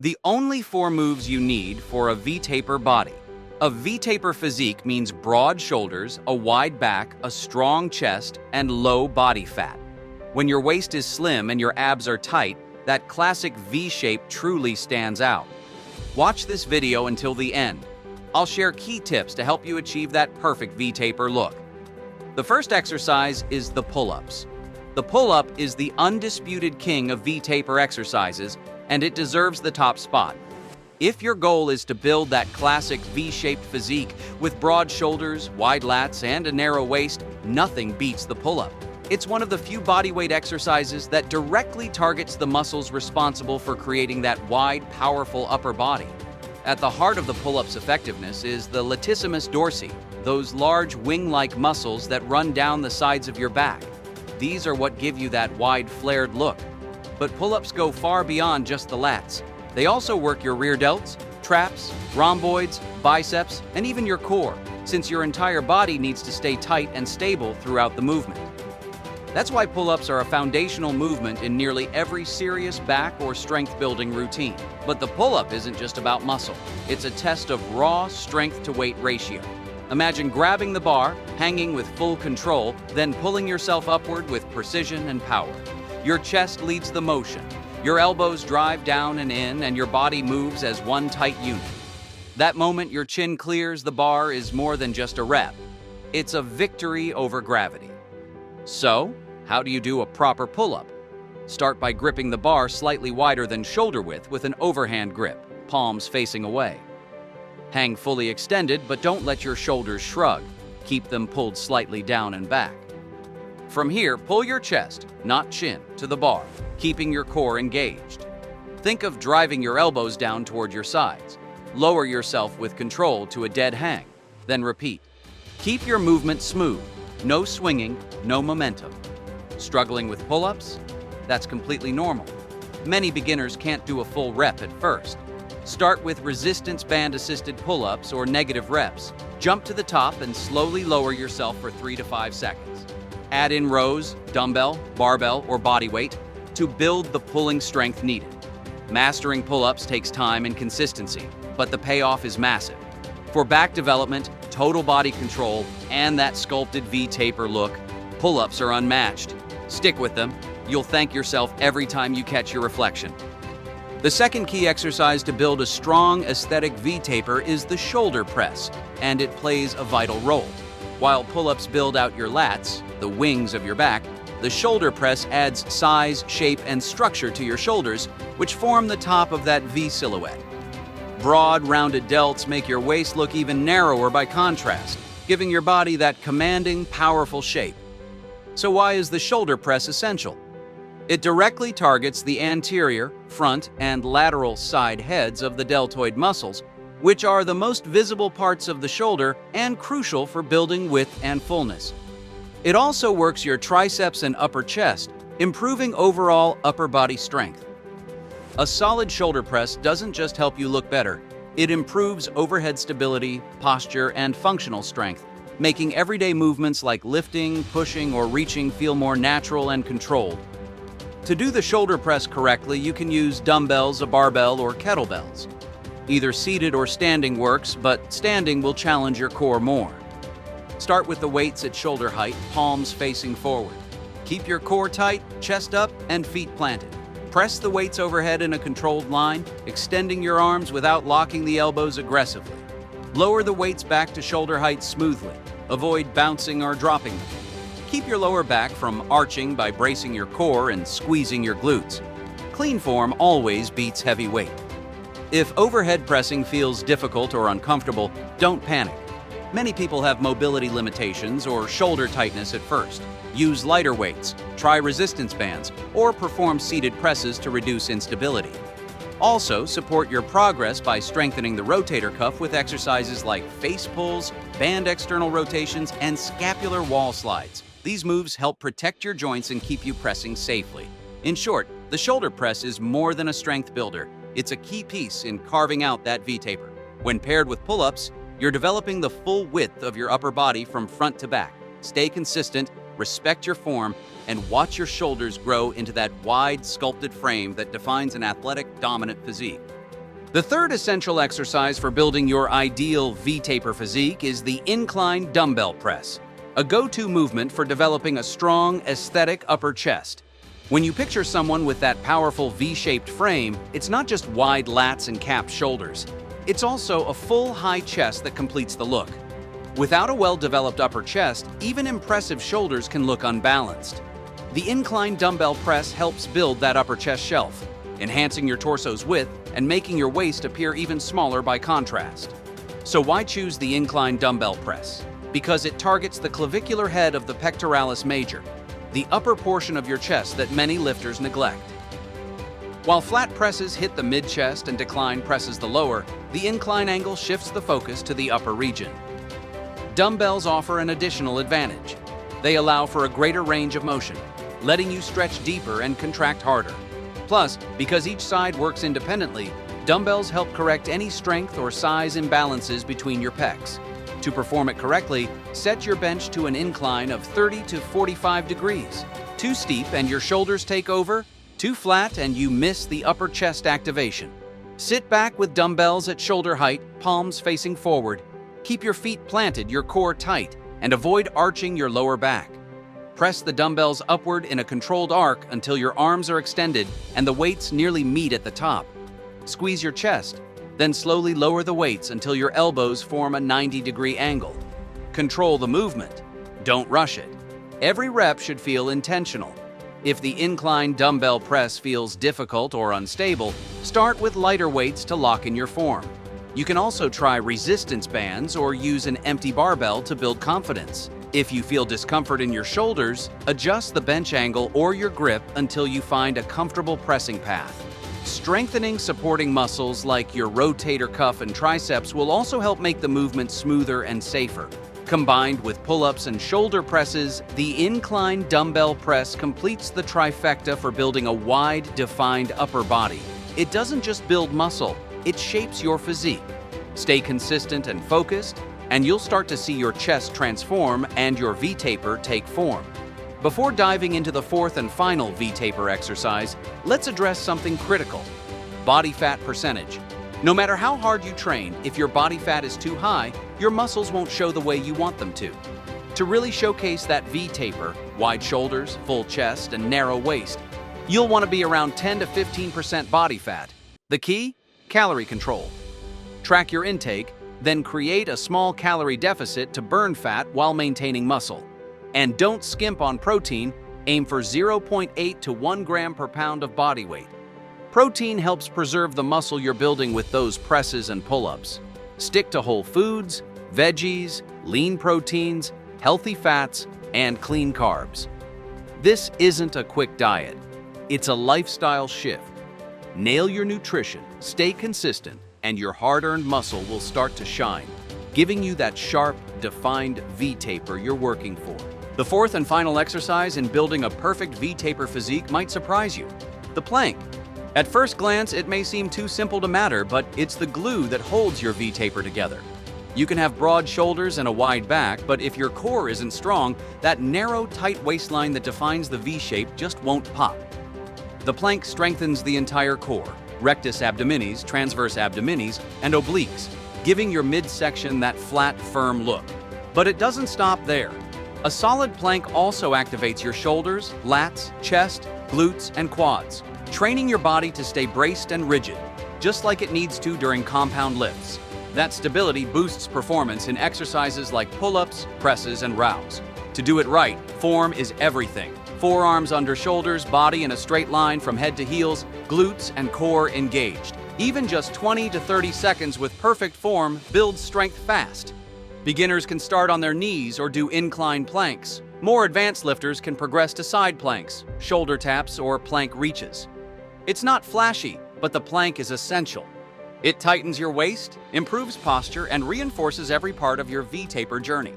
The only four moves you need for a V-taper body. A V-taper physique means broad shoulders, a wide back, a strong chest, and low body fat. When your waist is slim and your abs are tight, that classic V shape truly stands out. Watch this video until the end. I'll share key tips to help you achieve that perfect V-taper look. The first exercise is the pull-ups. The pull-up is the undisputed king of V-taper exercises, and it deserves the top spot. If your goal is to build that classic V-shaped physique with broad shoulders, wide lats, and a narrow waist, nothing beats the pull-up. It's one of the few bodyweight exercises that directly targets the muscles responsible for creating that wide, powerful upper body. At the heart of the pull-up's effectiveness is the latissimus dorsi, those large wing-like muscles that run down the sides of your back. These are what give you that wide, flared look. But pull-ups go far beyond just the lats. They also work your rear delts, traps, rhomboids, biceps, and even your core, since your entire body needs to stay tight and stable throughout the movement. That's why pull-ups are a foundational movement in nearly every serious back or strength-building routine. But the pull-up isn't just about muscle. It's a test of raw strength-to-weight ratio. Imagine grabbing the bar, hanging with full control, then pulling yourself upward with precision and power. Your chest leads the motion. Your elbows drive down and in, and your body moves as one tight unit. That moment your chin clears the bar is more than just a rep. It's a victory over gravity. So, how do you do a proper pull-up? Start by gripping the bar slightly wider than shoulder width with an overhand grip, palms facing away. Hang fully extended, but don't let your shoulders shrug. Keep them pulled slightly down and back. From here, pull your chest, not chin, to the bar, keeping your core engaged. Think of driving your elbows down toward your sides. Lower yourself with control to a dead hang, then repeat. Keep your movement smooth, no swinging, no momentum. Struggling with pull-ups? That's completely normal. Many beginners can't do a full rep at first. Start with resistance band-assisted pull-ups or negative reps. Jump to the top and slowly lower yourself for 3 to 5 seconds. Add in rows, dumbbell, barbell, or body weight to build the pulling strength needed. Mastering pull-ups takes time and consistency, but the payoff is massive. For back development, total body control, and that sculpted V-taper look, pull-ups are unmatched. Stick with them. You'll thank yourself every time you catch your reflection. The second key exercise to build a strong aesthetic V-taper is the shoulder press, and it plays a vital role. While pull-ups build out your lats, the wings of your back, the shoulder press adds size, shape, and structure to your shoulders, which form the top of that V silhouette. Broad, rounded delts make your waist look even narrower by contrast, giving your body that commanding, powerful shape. So why is the shoulder press essential? It directly targets the anterior, front, and lateral side heads of the deltoid muscles, which are the most visible parts of the shoulder and crucial for building width and fullness. It also works your triceps and upper chest, improving overall upper body strength. A solid shoulder press doesn't just help you look better, it improves overhead stability, posture, and functional strength, making everyday movements like lifting, pushing, or reaching feel more natural and controlled. To do the shoulder press correctly, you can use dumbbells, a barbell, or kettlebells. Either seated or standing works, but standing will challenge your core more. Start with the weights at shoulder height, palms facing forward. Keep your core tight, chest up, and feet planted. Press the weights overhead in a controlled line, extending your arms without locking the elbows aggressively. Lower the weights back to shoulder height smoothly. Avoid bouncing or dropping them. Keep your lower back from arching by bracing your core and squeezing your glutes. Clean form always beats heavy weight. If overhead pressing feels difficult or uncomfortable, don't panic. Many people have mobility limitations or shoulder tightness at first. Use lighter weights, try resistance bands, or perform seated presses to reduce instability. Also, support your progress by strengthening the rotator cuff with exercises like face pulls, band external rotations, and scapular wall slides. These moves help protect your joints and keep you pressing safely. In short, the shoulder press is more than a strength builder. It's a key piece in carving out that V-taper. When paired with pull-ups, you're developing the full width of your upper body from front to back. Stay consistent, respect your form, and watch your shoulders grow into that wide, sculpted frame that defines an athletic, dominant physique. The third essential exercise for building your ideal V-taper physique is the incline dumbbell press, a go-to movement for developing a strong, aesthetic upper chest. When you picture someone with that powerful V-shaped frame, it's not just wide lats and capped shoulders. It's also a full, high chest that completes the look. Without a well-developed upper chest, even impressive shoulders can look unbalanced. The incline dumbbell press helps build that upper chest shelf, enhancing your torso's width and making your waist appear even smaller by contrast. So why choose the incline dumbbell press? Because it targets the clavicular head of the pectoralis major, the upper portion of your chest that many lifters neglect. While flat presses hit the mid-chest and decline presses the lower, the incline angle shifts the focus to the upper region. Dumbbells offer an additional advantage. They allow for a greater range of motion, letting you stretch deeper and contract harder. Plus, because each side works independently, dumbbells help correct any strength or size imbalances between your pecs. To perform it correctly, set your bench to an incline of 30 to 45 degrees. Too steep and your shoulders take over, too flat and you miss the upper chest activation. Sit back with dumbbells at shoulder height, palms facing forward. Keep your feet planted, your core tight, and avoid arching your lower back. Press the dumbbells upward in a controlled arc until your arms are extended and the weights nearly meet at the top. Squeeze your chest, then slowly lower the weights until your elbows form a 90-degree angle. Control the movement. Don't rush it. Every rep should feel intentional. If the incline dumbbell press feels difficult or unstable, start with lighter weights to lock in your form. You can also try resistance bands or use an empty barbell to build confidence. If you feel discomfort in your shoulders, adjust the bench angle or your grip until you find a comfortable pressing path. Strengthening supporting muscles like your rotator cuff and triceps will also help make the movement smoother and safer. Combined with pull-ups and shoulder presses, the incline dumbbell press completes the trifecta for building a wide, defined upper body. It doesn't just build muscle, it shapes your physique. Stay consistent and focused, and you'll start to see your chest transform and your V-taper take form. Before diving into the fourth and final V-taper exercise, let's address something critical: body fat percentage. No matter how hard you train, if your body fat is too high, your muscles won't show the way you want them to. To really showcase that V-taper, wide shoulders, full chest, and narrow waist, you'll want to be around 10 to 15% body fat. The key? Calorie control. Track your intake, then create a small calorie deficit to burn fat while maintaining muscle. And don't skimp on protein, aim for 0.8 to 1 gram per pound of body weight. Protein helps preserve the muscle you're building with those presses and pull-ups. Stick to whole foods, veggies, lean proteins, healthy fats, and clean carbs. This isn't a quick diet. It's a lifestyle shift. Nail your nutrition, stay consistent, and your hard-earned muscle will start to shine, giving you that sharp, defined V-taper you're working for. The fourth and final exercise in building a perfect V-taper physique might surprise you: the plank. At first glance, it may seem too simple to matter, but it's the glue that holds your V-taper together. You can have broad shoulders and a wide back, but if your core isn't strong, that narrow, tight waistline that defines the V-shape just won't pop. The plank strengthens the entire core: rectus abdominis, transverse abdominis, and obliques, giving your midsection that flat, firm look. But it doesn't stop there. A solid plank also activates your shoulders, lats, chest, glutes, and quads, training your body to stay braced and rigid, just like it needs to during compound lifts. That stability boosts performance in exercises like pull-ups, presses, and rows. To do it right, form is everything. Forearms under shoulders, body in a straight line from head to heels, glutes and core engaged. Even just 20 to 30 seconds with perfect form builds strength fast. Beginners can start on their knees or do incline planks. More advanced lifters can progress to side planks, shoulder taps, or plank reaches. It's not flashy, but the plank is essential. It tightens your waist, improves posture, and reinforces every part of your V-taper journey.